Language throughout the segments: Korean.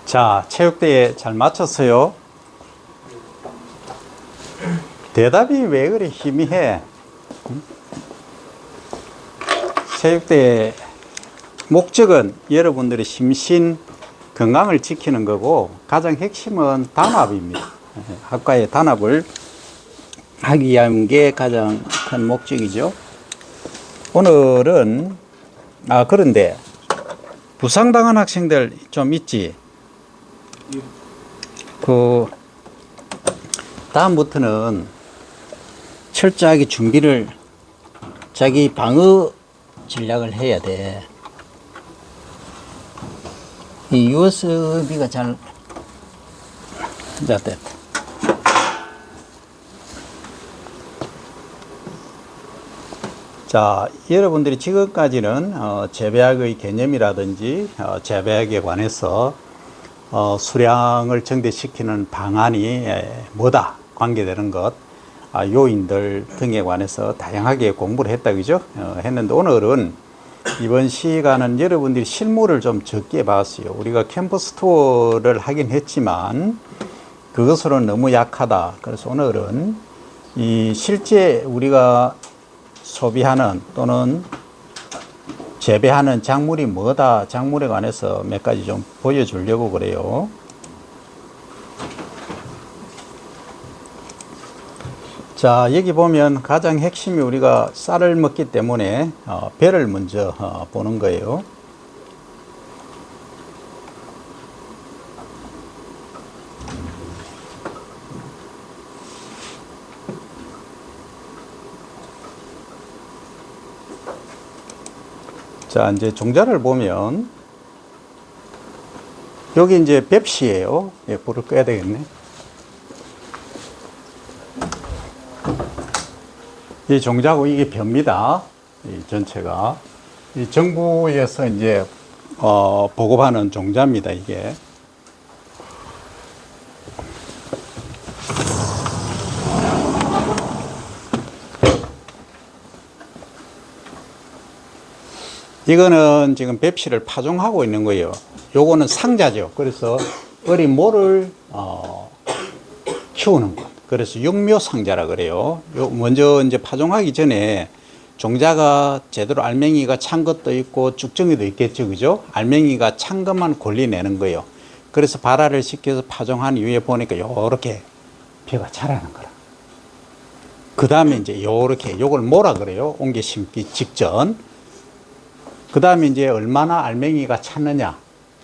자, 체육대회 잘 마쳤어요. 대답이 왜 그래 희미해? 체육대회 목적은 여러분들의 심신 건강을 지키는 거고 가장 핵심은 단합입니다. 학과의 단합을 하기 위한 게 가장 큰 목적이죠. 오늘은 그런데 부상당한 학생들 좀 있지. 다음부터는 철저하게 준비를 자기 방어 전략을 해야 돼. 이 USB가 잘 됐다. 자, 여러분들이 지금까지는 재배학의 개념이라든지 재배학에 관해서 수량을 정대시키는 방안이 뭐다 관계되는 것, 요인들 등에 관해서 다양하게 공부를 했다 그죠? 했는데 오늘은 이번 시간은 여러분들이 실무를 좀 적게 봤어요. 우리가 캠퍼스 투어를 하긴 했지만 그것으로는 너무 약하다. 그래서 오늘은 이 실제 우리가 소비하는 또는 재배하는 작물이 뭐다, 작물에 관해서 몇 가지 좀 보여주려고 그래요. 자, 여기 보면 가장 핵심이 우리가 쌀을 먹기 때문에 배를 먼저 보는 거예요. 자, 이제 종자를 보면 여기 이제 뱁씨예요. 예, 불을 꺼야 되겠네. 이 종자고 이게 벼입니다. 이 전체가 이 정부에서 이제 보급하는 종자입니다. 이게 이거는 지금 뱁씨를 파종하고 있는 거예요. 요거는 상자죠. 그래서 어린 모를 키우는 것. 그래서 육묘 상자라 그래요. 먼저 이제 파종하기 전에 종자가 제대로 알맹이가 찬 것도 있고 쭉정이도 있겠죠. 그죠? 알맹이가 찬 것만 골라내는 거예요. 그래서 발화를 시켜서 파종한 이후에 보니까 요렇게 벼가 자라는 거라. 그 다음에 이제 요렇게 요걸 뭐라 그래요? 옮겨 심기 직전. 그 다음에 이제 얼마나 알맹이가 찼느냐,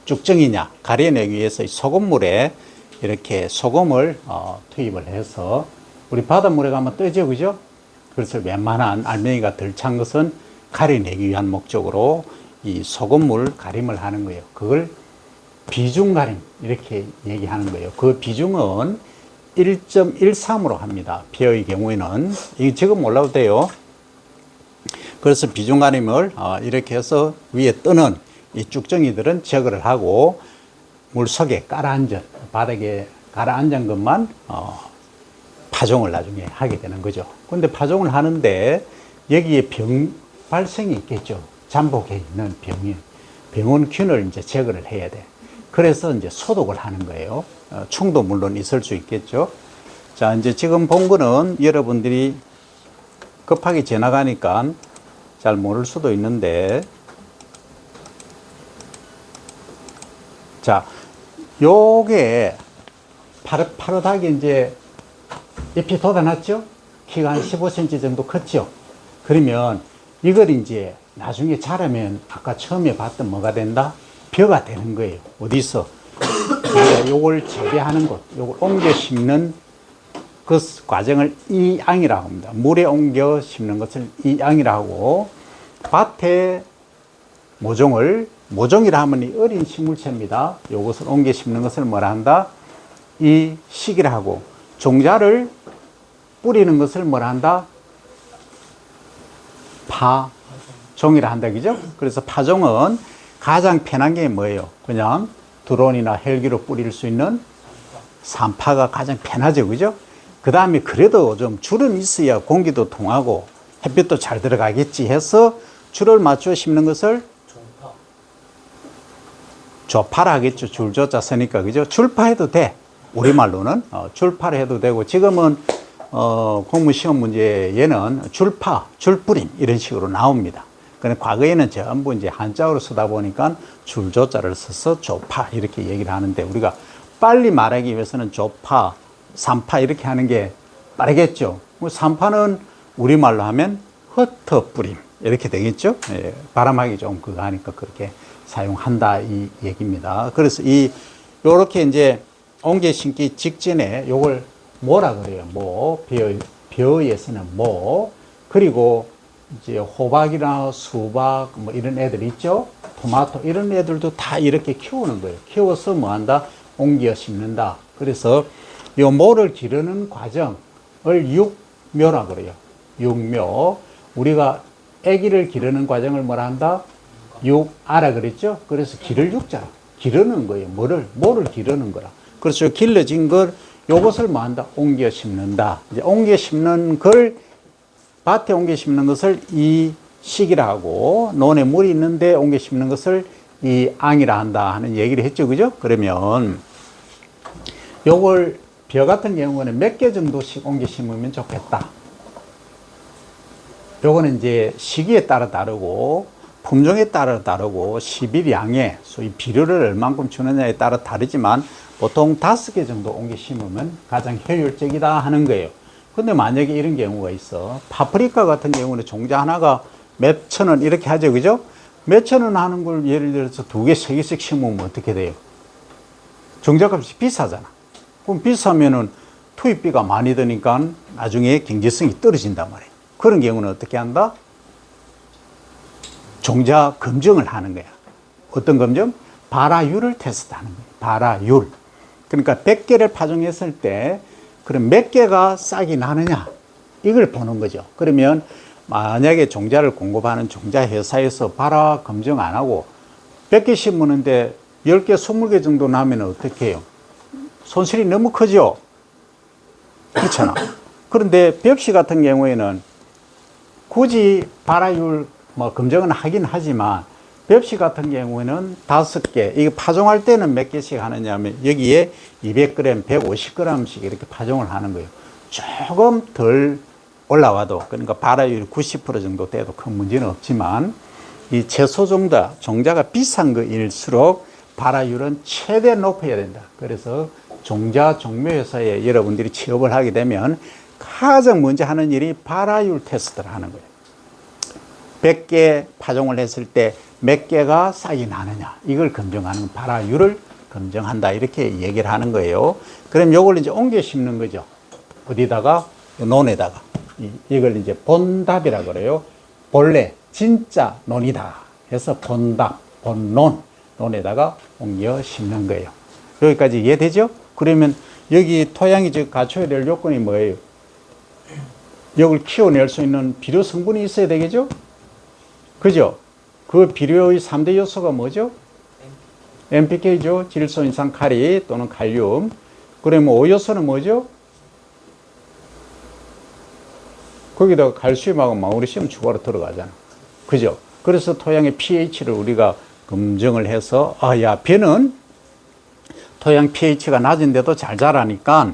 쭉정이냐 가려내기 위해서 소금물에 이렇게 소금을 투입을 해서 우리 바닷물에 가면 뜨죠, 그죠? 그래서 웬만한 알맹이가 덜 찬 것은 가려내기 위한 목적으로 이 소금물 가림을 하는 거예요. 그걸 비중 가림 이렇게 얘기하는 거예요. 그 비중은 1.13으로 합니다. 벼의 경우에는 이게 지금 몰라도 돼요. 그래서 비중 가림을 이렇게 해서 위에 뜨는 이 쭉정이들은 제거를 하고 물속에 깔아앉은 바닥에 가라앉은 것만 파종을 나중에 하게 되는 거죠. 그런데 파종을 하는데 여기에 병 발생이 있겠죠. 잠복해 있는 병원균을 이제 제거를 해야 돼. 그래서 이제 소독을 하는 거예요. 충도 물론 있을 수 있겠죠. 자, 이제 지금 본 거는 여러분들이 급하게 지나가니까 잘 모를 수도 있는데, 자, 요게 파릇파릇하게 이제 잎이 돋아났죠? 키가 한 15cm 정도 컸죠? 그러면 이걸 이제 나중에 자라면 아까 처음에 봤던 뭐가 된다? 벼가 되는 거예요. 어디서? 요걸 재배하는 곳, 요걸 옮겨 심는 그 과정을 이양이라고 합니다. 물에 옮겨 심는 것을 이양이라고 하고, 밭에 모종이라 하면 이 어린 식물체입니다. 요것을 옮겨 심는 것을 뭐라 한다? 이 시기라 하고, 종자를 뿌리는 것을 뭐라 한다? 파종이라 한다. 그죠? 그래서 파종은 가장 편한 게 뭐예요? 그냥 드론이나 헬기로 뿌릴 수 있는 산파가 가장 편하죠. 그죠? 그 다음에 그래도 좀 줄은 있어야 공기도 통하고 햇빛도 잘 들어가겠지 해서 줄을 맞춰 심는 것을 조파라 하겠죠. 줄조자 쓰니까, 그죠? 줄파해도 돼. 우리말로는. 줄파를 해도 되고, 지금은, 공무시험 문제에는 줄파, 줄뿌림, 이런 식으로 나옵니다. 근데 과거에는 전부 이제 한자어로 쓰다 보니까 줄조자를 써서 조파, 이렇게 얘기를 하는데, 우리가 빨리 말하기 위해서는 조파, 삼파, 이렇게 하는 게 빠르겠죠. 삼파는 우리말로 하면 흩어뿌림, 이렇게 되겠죠. 예, 발음하기 좀 그거 하니까 그렇게 사용한다, 이 얘기입니다. 그래서 요렇게 이제 옮겨 심기 직전에 요걸 뭐라 그래요? 뭐, 벼에서는 뭐, 그리고 이제 호박이나 수박, 뭐 이런 애들 있죠? 토마토, 이런 애들도 다 이렇게 키우는 거예요. 키워서 뭐 한다? 옮겨 심는다. 그래서 요 모를 기르는 과정을 육묘라 그래요. 육묘. 우리가 아기를 기르는 과정을 뭐라 한다? 육아라 그랬죠? 그래서 기를 육자. 기르는 거예요. 뭐를 기르는 거라. 그래서 길러진 걸, 요것을 뭐 한다? 옮겨 심는다. 이제 옮겨 심는 걸, 밭에 옮겨 심는 것을 이 식이라 하고, 논에 물이 있는데 옮겨 심는 것을 이 앙이라 한다 하는 얘기를 했죠. 그죠? 그러면 요걸 벼 같은 경우는 몇 개 정도씩 옮겨 심으면 좋겠다. 요거는 이제 시기에 따라 다르고, 품종에 따라 다르고, 시비량에, 소위 비료를 얼만큼 주느냐에 따라 다르지만, 보통 5개 정도 옮겨 심으면 가장 효율적이다 하는 거예요. 근데 만약에 이런 경우가 있어. 파프리카 같은 경우는 종자 하나가 몇 천 원 이렇게 하죠. 그죠? 몇 천 원 하는 걸 예를 들어서 2개, 3개씩 심으면 어떻게 돼요? 종자값이 비싸잖아. 그럼 비싸면은 투입비가 많이 드니까 나중에 경제성이 떨어진단 말이에요. 그런 경우는 어떻게 한다? 종자 검증을 하는 거야. 어떤 검증? 발화율을 테스트하는 거예요. 발화율. 그러니까 100개를 파종했을 때 그럼 몇 개가 싹이 나느냐, 이걸 보는 거죠. 그러면 만약에 종자를 공급하는 종자 회사에서 발화 검증 안 하고 100개 심으는데 10개, 20개 정도 나면 어떻게 해요? 손실이 너무 크죠? 그렇잖아. 그런데 벽시 같은 경우에는 굳이 발화율 검증은 하긴 하지만, 벽시 같은 경우에는 5개, 이거 파종할 때는 몇 개씩 하느냐 하면 여기에 200g, 150g씩 이렇게 파종을 하는 거예요. 조금 덜 올라와도, 그러니까 발화율이 90% 정도 돼도 큰 문제는 없지만, 이 채소 종자가 비싼 거일수록 발화율은 최대 높여야 된다. 그래서 종자 종묘회사에 여러분들이 취업을 하게 되면 가장 먼저 하는 일이 발화율 테스트를 하는 거예요. 100개 파종을 했을 때 몇 개가 싹이 나느냐, 이걸 검증하는, 발화율을 검증한다, 이렇게 얘기를 하는 거예요. 그럼 요걸 이제 옮겨 심는 거죠. 어디다가? 논에다가. 이걸 이제 본답이라 그래요. 본래 진짜 논이다 해서 본답, 본논, 논에다가 옮겨 심는 거예요. 여기까지 이해되죠? 그러면 여기 토양이 갖춰야 될 요건이 뭐예요? 이걸 키워낼 수 있는 비료 성분이 있어야 되겠죠? 그죠? 그 비료의 3대 요소가 뭐죠? NPK죠. 질소, 인산, 카리 또는 칼륨. 그러면 5요소는 뭐죠? 거기다가 칼슘하고 마그네슘 추가로 들어가잖아. 그죠? 그래서 토양의 pH를 우리가 검증을 해서, 벼는 토양 pH가 낮은데도 잘 자라니까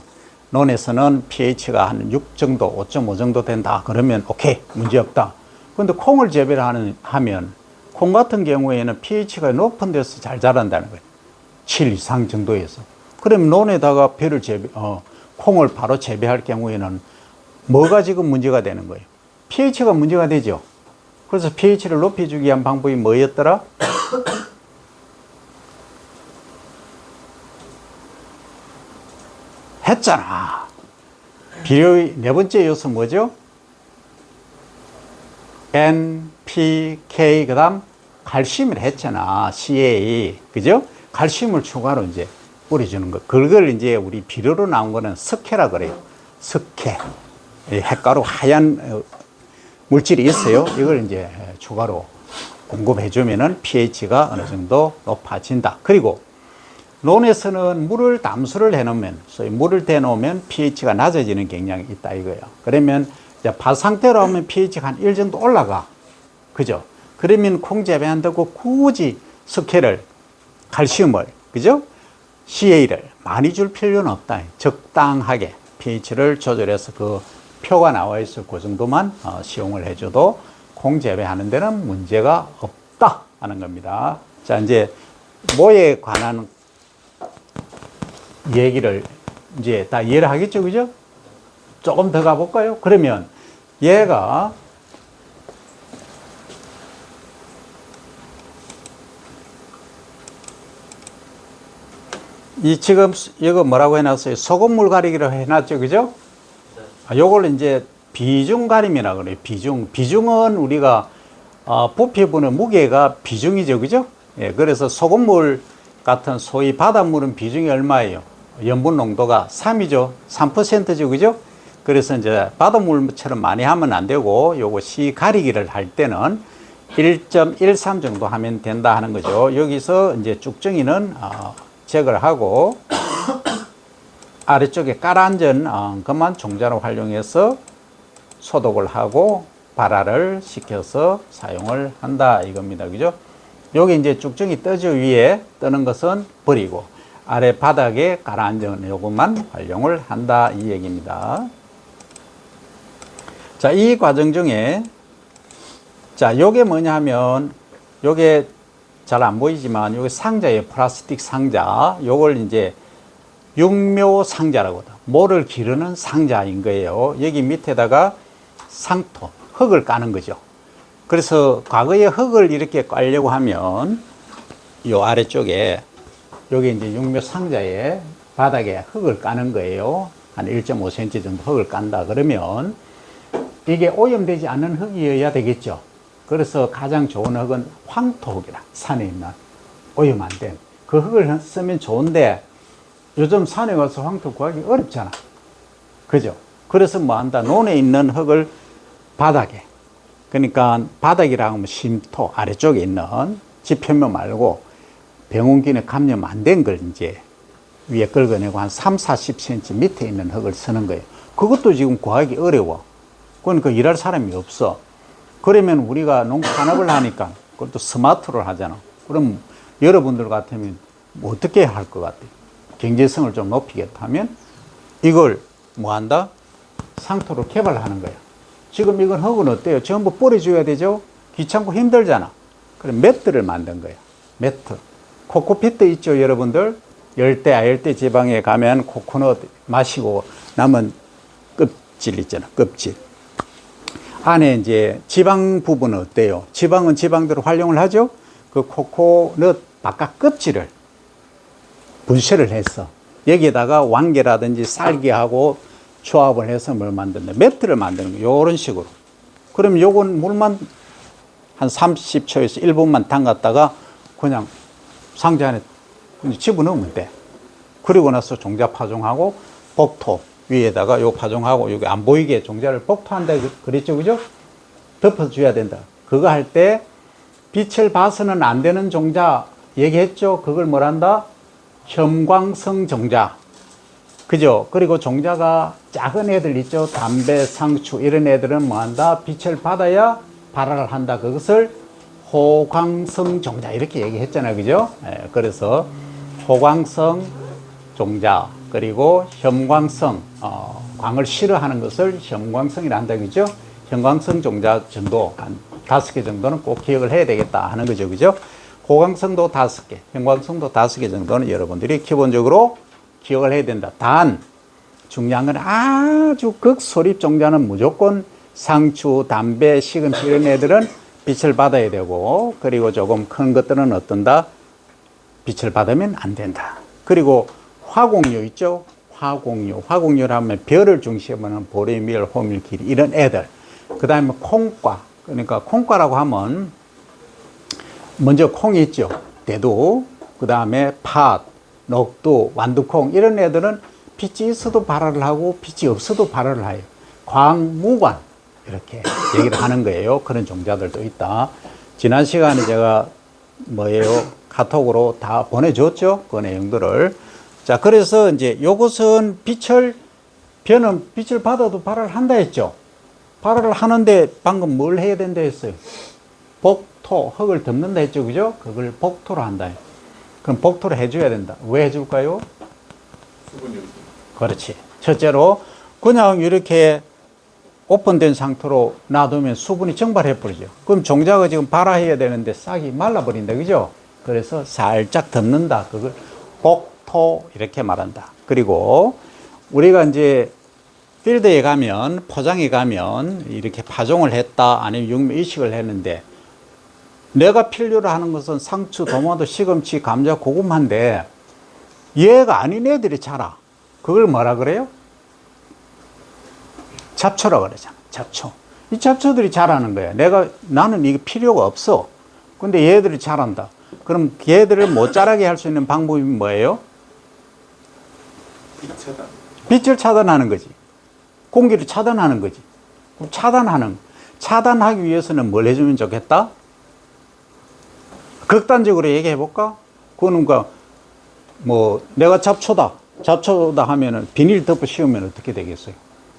논에서는 pH가 한 6 정도, 5.5 정도 된다. 그러면 오케이, 문제 없다. 근데 콩을 재배를 하면 콩 같은 경우에는 pH가 높은 데서 잘 자란다는 거예요. 7 이상 정도에서. 그러면 논에다가 콩을 바로 재배할 경우에는 뭐가 지금 문제가 되는 거예요? pH가 문제가 되죠. 그래서 pH를 높여주기 위한 방법이 뭐였더라? 했잖아. 비료의 네 번째 요소 뭐죠? NPK, 그 다음 칼슘을 했잖아. CA. 그죠? 칼슘을 추가로 이제 뿌려주는 거. 그걸 이제 우리 비료로 나온 거는 석회라 그래요. 석회. 햇가루 하얀 물질이 있어요. 이걸 이제 추가로 공급해주면은 pH가 어느 정도 높아진다. 그리고 논에서는 물을 담수를 해놓으면, 소위 물을 대놓으면 pH가 낮아지는 경향이 있다 이거예요. 그러면 이제 밭 상태로 하면 pH가 한 1 정도 올라가. 그죠? 그러면 콩 재배한다고 굳이 석회를 칼슘을, 그죠? CA를 많이 줄 필요는 없다. 적당하게 pH를 조절해서 그 표가 나와 있을 그 정도만 시용을 해줘도 콩 재배하는 데는 문제가 없다 하는 겁니다. 자, 이제 모에 관한 얘기를 이제 다 이해를 하겠죠, 그죠? 조금 더 가볼까요? 그러면 얘가 이 지금 이거 뭐라고 해놨어요? 소금물 가리기로 해놨죠, 그죠? 요걸 이제 비중 가림이라 그래요. 비중은 우리가 부피분의 무게가 비중이죠, 그죠? 예, 그래서 소금물 같은 소위 바닷물은 비중이 얼마예요? 염분 농도가 3이죠. 3%죠, 그죠? 그래서 이제 바닷물처럼 많이 하면 안 되고 요거 시 가리기를 할 때는 1.13 정도 하면 된다 하는 거죠. 여기서 이제 쭉정이는 제거를 하고 아래쪽에 깔아앉은 것만 종자로 활용해서 소독을 하고 발화를 시켜서 사용을 한다 이겁니다. 그죠? 여기 이제 쭉정이 떠져 위에 뜨는 것은 버리고 아래 바닥에 깔아앉은 요것만 활용을 한다 이 얘기입니다. 자, 이 과정 중에 자, 요게 뭐냐 하면 요게 잘 안 보이지만 요게 상자예요. 플라스틱 상자. 요걸 이제 육묘 상자라고 하다. 모를 기르는 상자인 거예요. 여기 밑에다가 상토, 흙을 까는 거죠. 그래서 과거에 흙을 이렇게 깔려고 하면 요 아래쪽에 여기 이제 육묘 상자에 바닥에 흙을 까는 거예요. 한 1.5cm 정도 흙을 깐다 그러면 이게 오염되지 않는 흙이어야 되겠죠. 그래서 가장 좋은 흙은 황토흙이라, 산에 있는 오염 안 된 그 흙을 쓰면 좋은데 요즘 산에 가서 황토 구하기 어렵잖아. 그죠? 그래서 뭐 한다? 논에 있는 흙을 바닥에, 그러니까 바닥이라고 하면 심토 아래쪽에 있는 지표면 말고 병원균에 감염 안 된 걸 이제 위에 긁어내고 한 3, 40cm 밑에 있는 흙을 쓰는 거예요. 그것도 지금 구하기 어려워. 그러니까 일할 사람이 없어. 그러면 우리가 농산업을 하니까 그것도 스마트로 하잖아. 그럼 여러분들 같으면 뭐 어떻게 할 것 같아요? 경제성을 좀 높이겠다 하면 이걸 뭐 한다? 상토로 개발하는 거예요. 지금 이건 흙은 어때요? 전부 뿌려줘야 되죠? 귀찮고 힘들잖아. 그럼 매트를 만든 거예요. 매트. 코코피트 있죠, 여러분들? 열대, 아열대 지방에 가면 코코넛 마시고 남은 껍질 있잖아, 껍질. 안에 이제 지방 부분은 어때요? 지방은 지방대로 활용을 하죠? 그 코코넛 바깥 껍질을 분쇄를 했어. 여기에다가 왕개라든지 쌀기하고 조합을 해서 뭘 만든다? 매트를 만드는 거예요. 요런 식으로. 그럼 요건 물만 한 30초에서 1분만 담갔다가 그냥 상자 안에 집어넣으면 돼. 그리고 나서 종자 파종하고 복토 위에다가 요 파종하고 여기 안 보이게 종자를 복토한다 그랬죠, 그죠? 덮어줘야 된다. 그거 할 때 빛을 봐서는 안 되는 종자 얘기했죠. 그걸 뭐란다? 형광성 종자. 그죠? 그리고 종자가 작은 애들 있죠. 담배, 상추 이런 애들은 뭐한다? 빛을 받아야 발화를 한다. 그것을 호광성 종자 이렇게 얘기했잖아요, 그죠? 예, 그래서 호광성 종자 그리고 형광성 광을 싫어하는 것을 형광성이라 한다, 그죠? 형광성 종자 정도 한 5개 정도는 꼭 기억을 해야 되겠다 하는 거죠, 그죠? 호광성도 5개, 형광성도 5개 정도는 여러분들이 기본적으로 기억을 해야 된다. 단 중요한 건 아주 극소립 종자는 무조건 상추, 담배, 시금치 이런 애들은 빛을 받아야 되고, 그리고 조금 큰 것들은 어떤다? 빛을 받으면 안 된다. 그리고 화공류 있죠? 화공류를 하면 별을 중심으로 하는 보리밀, 호밀, 기리 이런 애들. 그 다음에 콩과, 그러니까 콩과라고 하면 먼저 콩이 있죠. 대두, 그 다음에 팥, 녹두, 완두콩 이런 애들은 빛이 있어도 발화를 하고 빛이 없어도 발화를 해요. 광무관 이렇게 얘기를 하는 거예요. 그런 종자들도 있다. 지난 시간에 제가 카톡으로 다 보내줬죠. 그 내용들을. 자, 그래서 이제 요것은 벼는 빛을 받아도 발화를 한다 했죠. 발화를 하는데 방금 뭘 해야 된다 했어요? 복토, 흙을 덮는다 했죠. 그죠? 그걸 복토로 한다. 그럼 복토를 해줘야 된다. 왜 해줄까요? 수분이 그렇지. 첫째로 그냥 이렇게 오픈된 상태로 놔두면 수분이 증발해버리죠. 그럼 종자가 지금 발화해야 되는데 싹이 말라버린다. 그죠? 그래서 살짝 덮는다. 그걸 복토 이렇게 말한다. 그리고 우리가 이제 필드에 가면, 포장에 가면 이렇게 파종을 했다, 아니면 육묘 이식을 했는데 내가 필요로 하는 것은 상추, 도마도, 시금치, 감자, 고구마인데 얘가 아닌 애들이 자라. 그걸 뭐라 그래요? 잡초라 그러잖아. 잡초. 이 잡초들이 자라는 거야. 나는 이게 필요가 없어. 근데 얘들이 자란다. 그럼 얘들을 못 자라게 할 수 있는 방법이 뭐예요? 빛을 차단하는 거지. 공기를 차단하는 거지. 그럼 차단하기 위해서는 뭘 해주면 좋겠다? 극단적으로 얘기해 볼까? 그거는 내가 잡초다 하면은 비닐 덮어 씌우면 어떻게 되겠어요?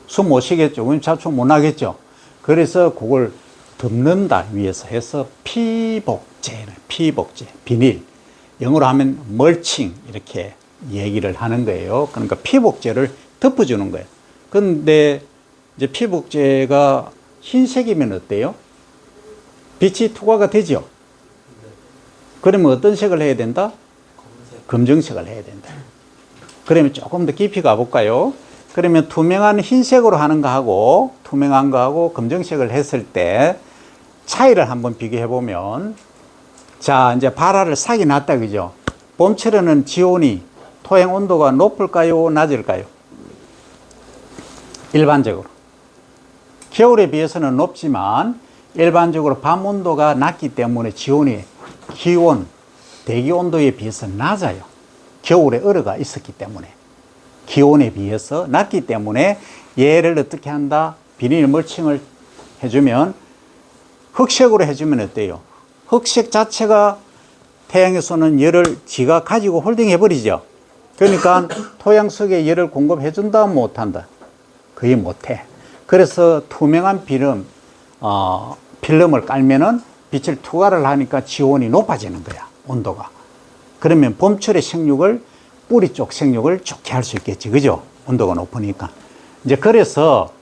숨 못 쉬겠죠. 그럼 잡초 못 나겠죠. 그래서 그걸 덮는다 위해서 해서 피복제, 비닐. 영어로 하면 멀칭 이렇게 얘기를 하는 거예요. 그러니까 피복제를 덮어주는 거예요. 근데 이제 피복제가 흰색이면 어때요? 빛이 투과가 되죠. 그러면 어떤 색을 해야 된다? 검정색을 해야 된다. 그러면 조금 더 깊이 가볼까요? 그러면 투명한 흰색으로 하는 거하고 투명한 거하고 검정색을 했을 때 차이를 한번 비교해 보면, 자, 이제 발화를 싹이 났다, 그죠? 봄철에는 지온이, 토양 온도가 높을까요? 낮을까요? 일반적으로. 겨울에 비해서는 높지만 일반적으로 밤 온도가 낮기 때문에 지온이 기온, 대기 온도에 비해서 낮아요. 겨울에 얼어가 있었기 때문에. 기온에 비해서 낮기 때문에 얘를 어떻게 한다? 비닐 멀칭을 해주면, 흑색으로 해주면 어때요? 흑색 자체가 태양에서는 열을 지가 가지고 홀딩해버리죠. 그러니까 토양 속에 열을 공급해준다, 못한다? 거의 못해. 그래서 투명한 필름을 깔면은 빛을 투과를 하니까 지온이 높아지는 거야, 온도가. 그러면 봄철의 생육을, 뿌리 쪽 생육을 좋게 할 수 있겠지, 그죠? 온도가 높으니까. 이제 그래서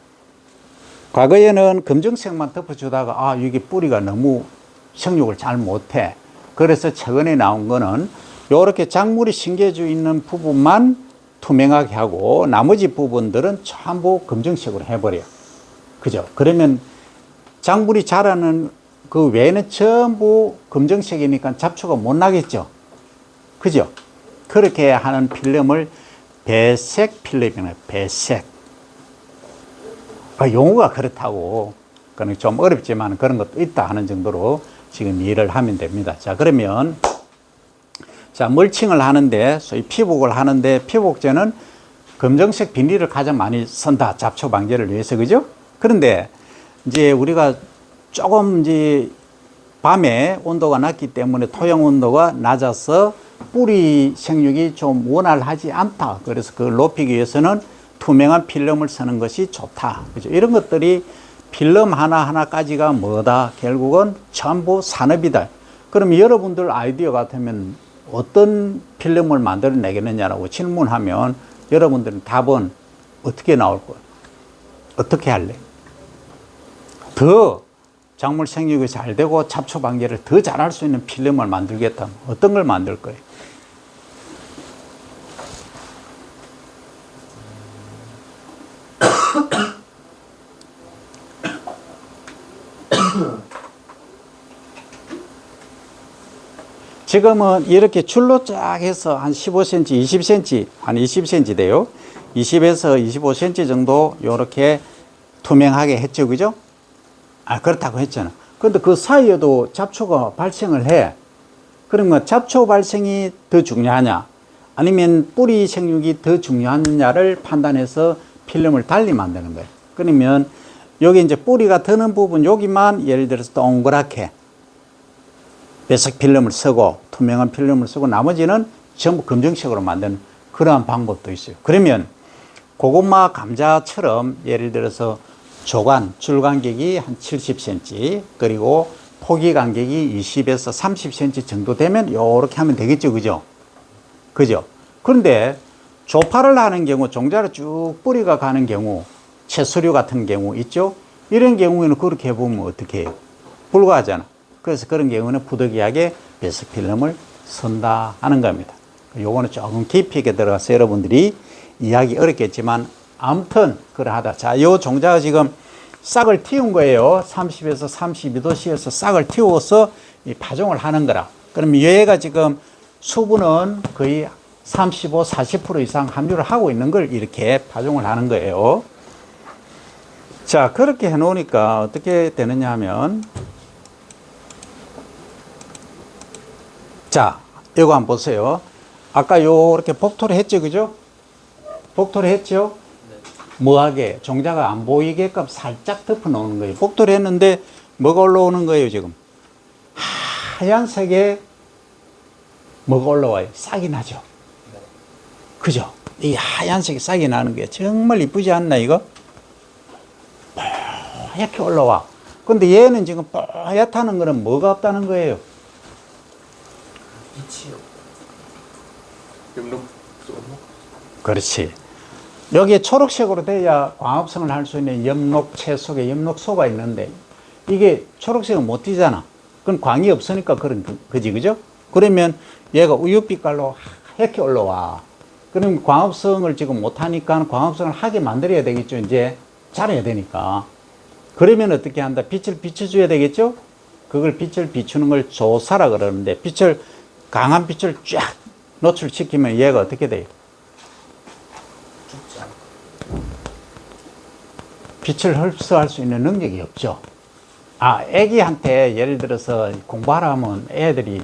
과거에는 검정색만 덮어주다가 이게 뿌리가 너무 생육을 잘 못해. 그래서 최근에 나온 거는 요렇게 작물이 심겨져 있는 부분만 투명하게 하고 나머지 부분들은 전부 검정색으로 해버려. 그죠? 그러면 작물이 자라는 그 외에는 전부 검정색이니까 잡초가 못 나겠죠. 그죠? 그렇게 하는 필름을 배색 필름이에요. 배색. 용어가 그렇다고. 그건 좀 어렵지만 그런 것도 있다 하는 정도로 지금 이해를 하면 됩니다. 자, 그러면 자, 멀칭을 하는데, 소위 피복을 하는데, 피복제는 검정색 비닐을 가장 많이 쓴다. 잡초 방제를 위해서, 그죠? 그런데 이제 우리가 조금 이제 밤에 온도가 낮기 때문에 토양 온도가 낮아서 뿌리 생육이 좀 원활하지 않다. 그래서 그걸 높이기 위해서는 투명한 필름을 쓰는 것이 좋다. 그죠? 이런 것들이 필름 하나하나까지가 뭐다? 결국은 전부 산업이다. 그럼 여러분들 아이디어 같으면 어떤 필름을 만들어내겠느냐라고 질문하면 여러분들은 답은 어떻게 나올 거예요? 어떻게 할래? 더 작물 생육이 잘 되고 잡초 방제를 더 잘할 수 있는 필름을 만들겠다면 어떤 걸 만들 거예요? 지금은 이렇게 줄로 쫙 해서 한 15cm, 20cm, 한 20cm 돼요. 20에서 25cm 정도 이렇게 투명하게 했죠, 그죠? 그렇다고 했잖아. 그런데 그 사이에도 잡초가 발생을 해. 그러면 잡초 발생이 더 중요하냐, 아니면 뿌리 생육이 더 중요하냐를 판단해서 필름을 달리 만드는 거예요. 그러면 여기 이제 뿌리가 드는 부분, 여기만 예를 들어서 동그랗게 배색 필름을 쓰고 투명한 필름을 쓰고 나머지는 전부 검정색으로 만드는 그러한 방법도 있어요. 그러면 고구마, 감자처럼 예를 들어서 조간, 줄 간격이 한 70cm, 그리고 포기 간격이 20에서 30cm 정도 되면 이렇게 하면 되겠죠, 그죠? 그죠? 그런데 조파를 하는 경우, 종자로 쭉 뿌리가 가는 경우, 채소류 같은 경우 있죠? 이런 경우에는 그렇게 해보면 어떻게 해요? 불가하잖아. 그래서 그런 경우는 부득이하게 배석 필름을 선다 하는 겁니다. 요거는 조금 깊이 있게 들어가서 여러분들이 이해하기 어렵겠지만 아무튼 그러하다. 자, 요 종자가 지금 싹을 틔운 거예요. 30에서 32도씨에서 싹을 틔워서 이 파종을 하는 거라. 그럼 얘가 지금 수분은 거의 35, 40% 이상 함유를 하고 있는 걸 이렇게 파종을 하는 거예요. 자, 그렇게 해 놓으니까 어떻게 되느냐 하면, 자, 이거 한번 보세요. 아까 요렇게 복토를 했죠, 그죠? 복토를 했죠? 뭐하게? 종자가 안 보이게끔 살짝 덮어 놓는 거예요. 복토를 했는데 뭐가 올라오는 거예요, 지금? 하얀색에 뭐가 올라와요? 싹이 나죠? 그죠? 이 하얀색이 싹이 나는 게 정말 이쁘지 않나, 이거? 하얗게 올라와. 근데 얘는 지금 하얗다는 거는 뭐가 없다는 거예요? 빛이요. 염록. 그렇지. 여기에 초록색으로 돼야 광합성을 할 수 있는 엽록체 속에 엽록소가 있는데 이게 초록색은 못 띄잖아. 그건 광이 없으니까 그런 거지, 그죠? 그러면 얘가 우유빛깔로 하얗게 올라와. 그럼 광합성을 지금 못하니까 광합성을 하게 만들어야 되겠죠. 이제 잘해야 되니까. 그러면 어떻게 한다? 빛을 비춰줘야 되겠죠? 그걸 빛을 비추는 걸 조사라 그러는데 빛을, 강한 빛을 쫙 노출시키면 얘가 어떻게 돼요? 죽지 않고. 빛을 흡수할 수 있는 능력이 없죠. 아, 애기한테 예를 들어서 공부하라 하면 애들이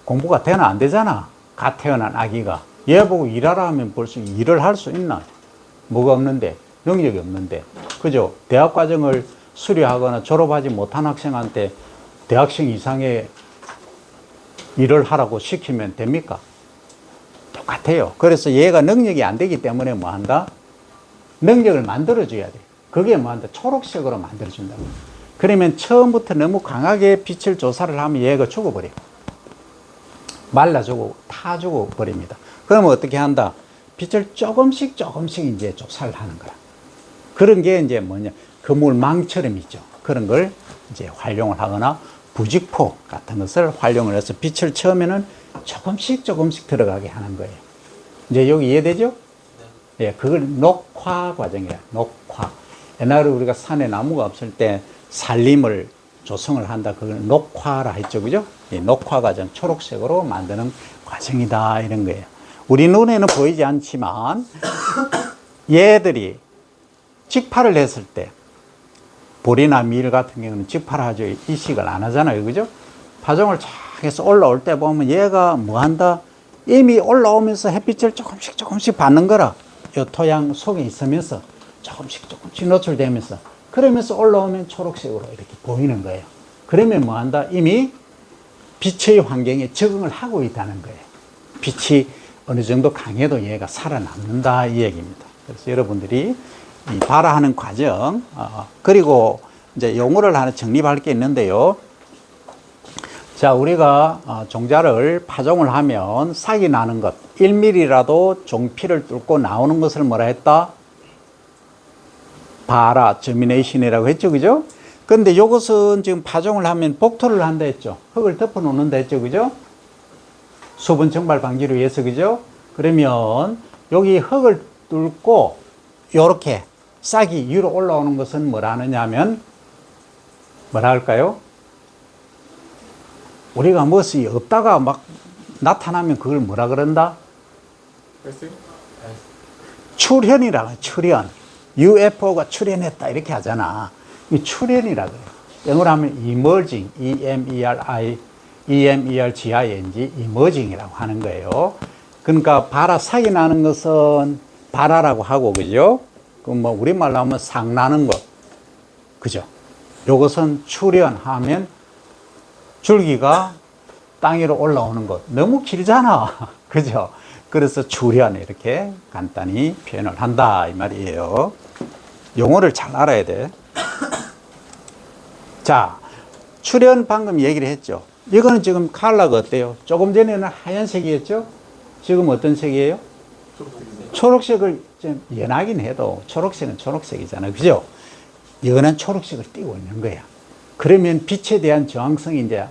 공부가 되나 안 되잖아. 갓 태어난 아기가. 얘 보고 일하라 하면 벌써 일을 할 수 있나? 뭐가 없는데? 능력이 없는데. 그죠? 대학 과정을 수료하거나 졸업하지 못한 학생한테 대학생 이상의 일을 하라고 시키면 됩니까? 똑같아요. 그래서 얘가 능력이 안 되기 때문에 뭐 한다? 능력을 만들어줘야 돼. 그게 뭐 한다? 초록색으로 만들어준다고. 그러면 처음부터 너무 강하게 빛을 조사를 하면 얘가 죽어버려. 말라주고 타주고 버립니다. 그러면 어떻게 한다? 빛을 조금씩 이제 조사를 하는 거야. 그런 게 이제 뭐냐? 그물망처럼 있죠. 그런 걸 이제 활용을 하거나 부직포 같은 것을 활용을 해서 빛을 처음에는 조금씩 들어가게 하는 거예요. 이제 여기 이해되죠? 네. 예, 그걸 녹화 과정이에요. 녹화. 옛날에 우리가 산에 나무가 없을 때 산림을 조성을 한다. 그걸 녹화라 했죠. 그죠? 예, 녹화 과정, 초록색으로 만드는 과정이다. 이런 거예요. 우리 눈에는 보이지 않지만 얘들이 직파를 했을 때 보리나 밀 같은 경우는 직파를 하죠. 이식을 안 하잖아요. 그죠? 파종을 쫙 해서 올라올 때 보면 얘가 뭐 한다? 이미 올라오면서 햇빛을 조금씩 받는 거라. 이 토양 속에 있으면서 조금씩 노출되면서 그러면서 올라오면 초록색으로 이렇게 보이는 거예요. 그러면 뭐 한다? 이미 빛의 환경에 적응을 하고 있다는 거예요. 빛이 어느 정도 강해도 얘가 살아남는다 이 얘기입니다. 그래서 여러분들이 이 발화하는 과정, 그리고 이제 용어를 하나 정립할 게 있는데요. 자, 우리가 종자를 파종을 하면 싹이 나는 것, 1mm라도 종피를 뚫고 나오는 것을 뭐라 했다? 발화, 저미네이션이라고 했죠, 그죠? 근데 이것은 지금 파종을 하면 복토를 한다 했죠. 흙을 덮어 놓는다 했죠, 그죠? 수분 증발 방지를 위해서, 그죠? 그러면 여기 흙을 뚫고 요렇게 싹이 위로 올라오는 것은 뭐라 하느냐 하면 뭐라 할까요? 우리가 무엇이 없다가 막 나타나면 그걸 뭐라 그런다? 출현이라고 해요. 출현. UFO가 출현했다 이렇게 하잖아. 이 출현이라고 해요. 영어로 하면 emerging, E-M-E-R-G-I-N-G, emerging이라고 하는 거예요. 그러니까 발화, 싹이 나는 것은 발화라고 하고, 그죠? 그 뭐 우리말로 하면 싹 나는 것, 그죠? 요것은 출현하면 줄기가 땅 위로 올라오는 것. 너무 길잖아. 그죠? 그래서 출현 이렇게 간단히 표현을 한다 이 말이에요. 용어를 잘 알아야 돼. 자, 출현 방금 얘기를 했죠. 이거는 지금 컬러가 어때요? 조금 전에는 하얀색이었죠? 지금 어떤 색이에요? 초록색을 좀 연하긴 해도 초록색은 초록색이잖아. 그죠? 연한 초록색을 띄고 있는 거야. 그러면 빛에 대한 저항성이 이제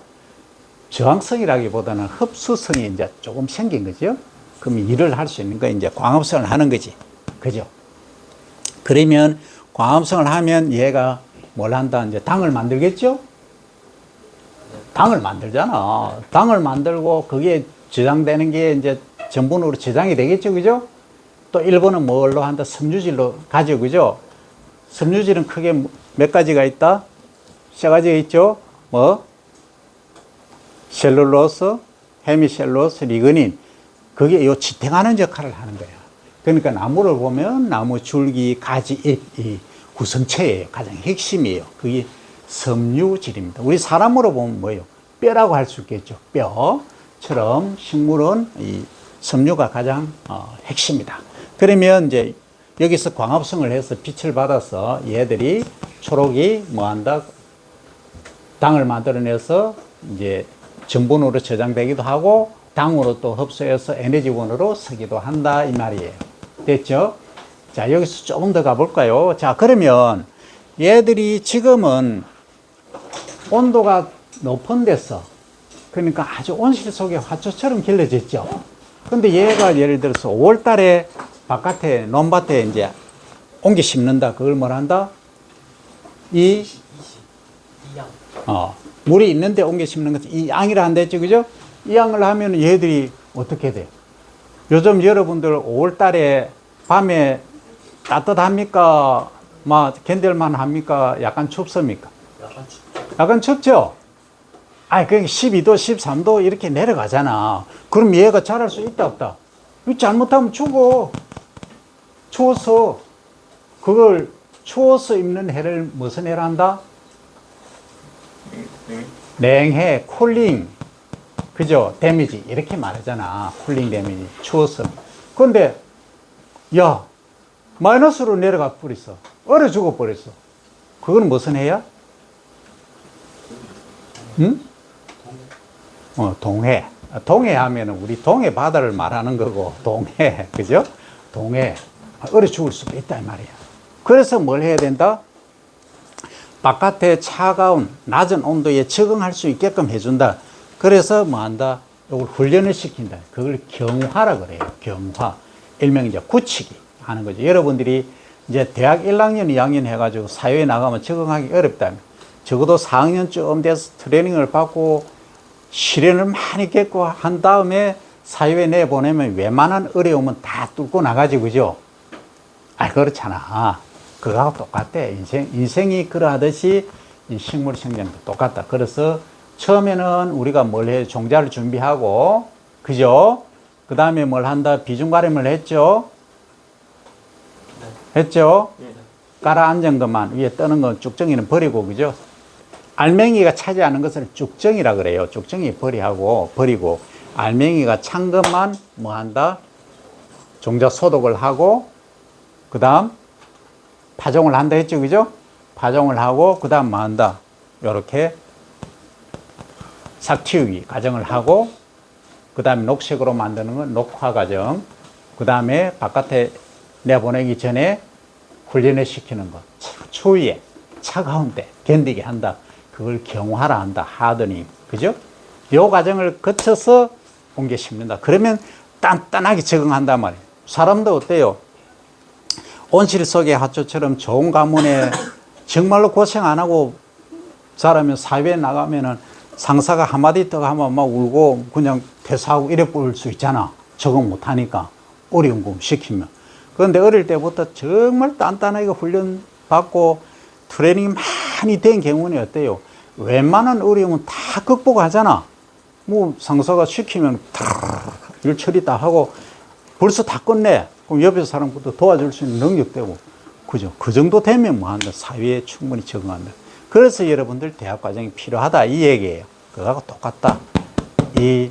저항성이라기보다는 흡수성이 이제 조금 생긴 거죠. 그럼 일을 할 수 있는 거 이제 광합성을 하는 거지. 그죠? 그러면 광합성을 하면 얘가 뭘 한다? 이제 당을 만들겠죠? 당을 만들잖아. 당을 만들고 그게 저장되는 게 이제 전분으로 저장이 되겠죠. 그죠? 또 1번은 뭘로 한다? 섬유질로 가죠. 그죠? 섬유질은 크게 몇 가지가 있다? 세 가지가 있죠? 뭐? 셀룰로스, 헤미셀룰로스, 리그닌. 그게 요 지탱하는 역할을 하는 거야. 그러니까 나무를 보면 나무 줄기, 가지, 잎, 이 구성체예요. 가장 핵심이에요. 그게 섬유질입니다. 우리 사람으로 보면 뭐예요? 뼈라고 할 수 있겠죠. 뼈처럼 식물은 이 섬유가 가장 핵심이다. 그러면 이제 여기서 광합성을 해서 빛을 받아서 얘들이 초록이 뭐 한다? 당을 만들어내서 이제 전분으로 저장되기도 하고 당으로 또 흡수해서 에너지원으로 쓰기도 한다 이 말이에요. 됐죠? 자, 여기서 조금 더 가볼까요? 자, 그러면 얘들이 지금은 온도가 높은 데서 그러니까 아주 온실 속의 화초처럼 길러졌죠. 근데 얘가 예를 들어서 5월 달에 바깥에 논밭에 이제 옮겨 심는다. 그걸 뭘 한다? 물이 있는데 옮겨 심는 것은 이 양이라 한다 했죠. 그죠? 이 양을 하면 얘들이 어떻게 돼요? 요즘 여러분들 5월 달에 밤에 따뜻합니까? 막 견딜만 합니까? 약간 춥습니까? 약간 춥죠? 아니, 그게 12도, 13도 이렇게 내려가잖아. 그럼 얘가 자랄 수 있다, 없다? 잘못하면 죽어. 추워서, 그걸 추워서 입는 해를 무슨 해라 한다? 냉해, 쿨링. 그죠? 데미지. 이렇게 말하잖아. 쿨링 데미지. 추워서. 근데, 야, 마이너스로 내려가 버렸어. 얼어 죽어 버렸어. 그건 무슨 해야? 응? 동해. 동해 하면은 우리 동해 바다를 말하는 거고, 동해. 그죠? 동해. 얼어 죽을 수도 있다, 이 말이야. 그래서 뭘 해야 된다? 바깥에 차가운 낮은 온도에 적응할 수 있게끔 해준다. 그래서 뭐 한다? 이걸 훈련을 시킨다. 그걸 경화라 그래요. 경화. 일명 이제 굳히기 하는 거죠. 여러분들이 이제 대학 1학년, 2학년 해가지고 사회에 나가면 적응하기 어렵다면 적어도 4학년쯤 돼서 트레이닝을 받고 시련을 많이 겪고 한 다음에 사회에 내보내면 웬만한 어려움은 다 뚫고 나가지, 그죠? 그렇잖아. 그거하고 똑같대. 인생이 그러하듯이 이 식물 생장도 똑같다. 그래서 처음에는 우리가 뭘 해? 종자를 준비하고, 그죠? 그 다음에 뭘 한다? 비중 가림을 했죠? 했죠? 깔아앉은 것만 위에 떠는 건 쭉정이는 버리고, 그죠? 알맹이가 차지하는 것을 쭉정이라 그래요. 쭉정이 버리고, 알맹이가 찬 것만 뭐 한다? 종자 소독을 하고, 그 다음 파종을 한다 했죠, 그죠? 파종을 하고, 그 다음 뭐 한다? 요렇게 삭틔우기 과정을 하고, 그 다음에 녹색으로 만드는 건 녹화 과정, 그 다음에 바깥에 내보내기 전에 훈련을 시키는 것, 추위에 차가운 데 견디게 한다. 그걸 경화라 한다. 하더닝. 그죠? 요 과정을 거쳐서 옮겨 심는다. 그러면 단단하게 적응한단 말이에요. 사람도 어때요? 온실 속의 화초처럼 좋은 가문에 정말로 고생 안 하고 자라면 사회에 나가면은 상사가 한마디 더 하면 막 울고 그냥 퇴사하고 이래 버릴 수 있잖아. 적응 못 하니까. 어려운 거 시키면. 그런데 어릴 때부터 정말 단단하게 훈련받고 트레이닝이 많이 된 경우는 어때요? 웬만한 어려움은 다 극복하잖아. 뭐 상사가 시키면 일 처리 다 하고 벌써 다 끝내. 그럼 옆에 사람부터 도와줄 수 있는 능력되고, 그죠? 그 정도 되면 뭐 한다? 사회에 충분히 적응한다. 그래서 여러분들 대학 과정이 필요하다 이 얘기예요. 그거하고 똑같다. 이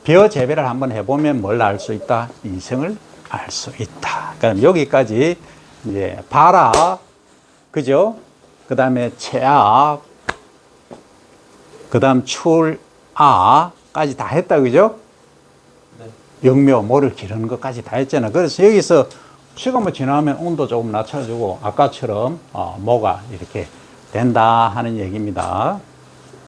벼 재배를 한번 해보면 뭘 알 수 있다? 인생을 알 수 있다. 그럼 여기까지 이제 발화, 그죠? 그 다음에 체압, 그 다음 출아까지 다 했다, 그죠? 네. 영묘, 모를 기르는 것까지 다 했잖아요. 그래서 여기서 시간만 지나면 온도 조금 낮춰주고 아까처럼 모가 이렇게 된다 하는 얘기입니다.